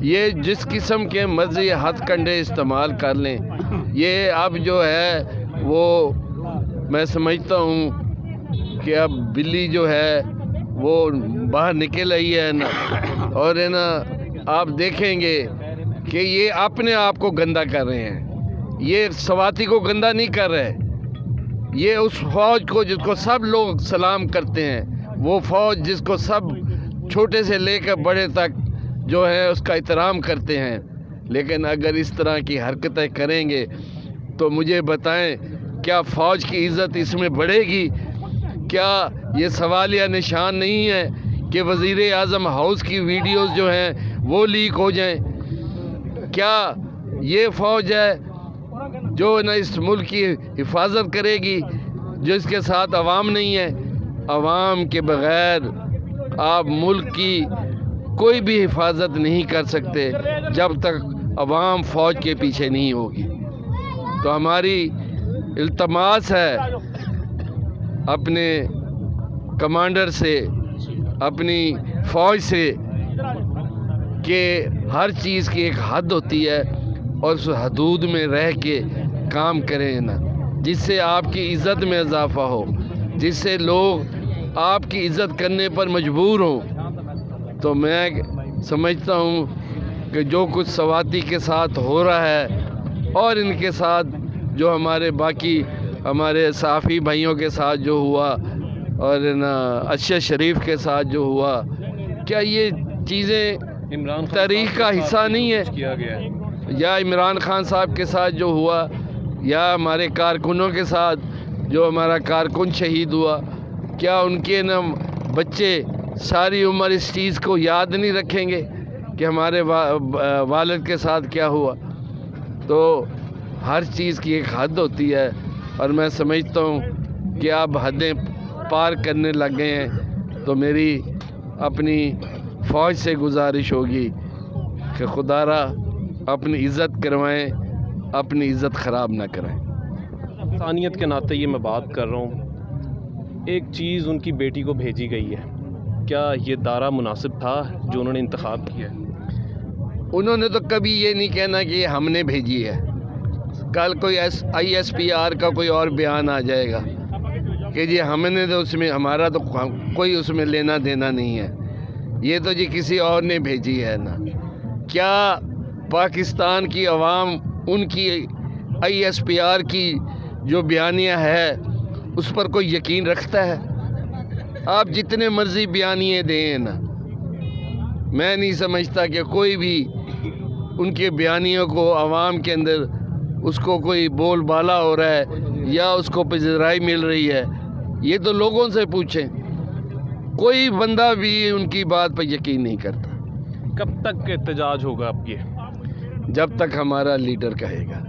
یہ جس قسم کے مرضی ہتھ کنڈے استعمال کر لیں، یہ اب جو ہے وہ میں سمجھتا ہوں کہ اب بلی جو ہے وہ باہر نکل رہی ہے نا، اور ہے نا آپ دیکھیں گے کہ یہ اپنے آپ کو گندا کر رہے ہیں، یہ سواتی کو گندا نہیں کر رہے، یہ اس فوج کو جس کو سب لوگ سلام کرتے ہیں، وہ فوج جس کو سب چھوٹے سے لے کر بڑے تک جو ہے اس کا احترام کرتے ہیں، لیکن اگر اس طرح کی حرکتیں کریں گے تو مجھے بتائیں کیا فوج کی عزت اس میں بڑھے گی؟ کیا یہ سوالیہ نشان نہیں ہے کہ وزیر اعظم ہاؤس کی ویڈیوز جو ہیں وہ لیک ہو جائیں؟ کیا یہ فوج ہے جو نہ اس ملک کی حفاظت کرے گی، جو اس کے ساتھ عوام نہیں ہے؟ عوام کے بغیر آپ ملک کی کوئی بھی حفاظت نہیں کر سکتے جب تک عوام فوج کے پیچھے نہیں ہوگی۔ تو ہماری التماس ہے اپنے کمانڈر سے، اپنی فوج سے، کہ ہر چیز کی ایک حد ہوتی ہے اور اس حدود میں رہ کے کام کریں نا، جس سے آپ کی عزت میں اضافہ ہو، جس سے لوگ آپ کی عزت کرنے پر مجبور ہوں۔ تو میں سمجھتا ہوں کہ جو کچھ سواتی کے ساتھ ہو رہا ہے اور ان کے ساتھ جو ہمارے باقی ہمارے صحافی بھائیوں کے ساتھ جو ہوا اور نا اشرف شریف کے ساتھ جو ہوا، کیا یہ چیزیں تاریخ کا حصہ نہیں ہے؟ یا عمران خان صاحب کے ساتھ جو ہوا، یا ہمارے کارکنوں کے ساتھ جو ہمارا کارکن شہید ہوا، کیا ان کے نا بچے ساری عمر اس چیز کو یاد نہیں رکھیں گے کہ ہمارے والد کے ساتھ کیا ہوا؟ تو ہر چیز کی ایک حد ہوتی ہے، اور میں سمجھتا ہوں کہ آپ حدیں پار کرنے لگ گئے ہیں۔ تو میری اپنی فوج سے گزارش ہوگی کہ خدا را اپنی عزت کروائیں، اپنی عزت خراب نہ کریں۔ انسانیت کے ناطے یہ میں بات کر رہا ہوں، ایک چیز ان کی بیٹی کو بھیجی گئی ہے، کیا یہ دارہ مناسب تھا جو انہوں نے انتخاب کیا ہے؟ انہوں نے تو کبھی یہ نہیں کہنا کہ یہ ہم نے بھیجی ہے۔ کل کوئی ISPR کا کوئی اور بیان آ جائے گا کہ جی ہم نے تو اس میں، ہمارا تو کوئی اس میں لینا دینا نہیں ہے، یہ تو جی کسی اور نے بھیجی ہے نا۔ کیا پاکستان کی عوام ان کی ISPR کی جو بیانیہ ہے اس پر کوئی یقین رکھتا ہے؟ آپ جتنے مرضی بیانیے دیں نا، میں نہیں سمجھتا کہ کوئی بھی ان کے بیانیوں کو عوام کے اندر اس کو کوئی بول بالا ہو رہا ہے یا اس کو پذیرائی مل رہی ہے۔ یہ تو لوگوں سے پوچھیں، کوئی بندہ بھی ان کی بات پر یقین نہیں کرتا۔ کب تک احتجاج ہوگا اب یہ؟ جب تک ہمارا لیڈر کہے گا۔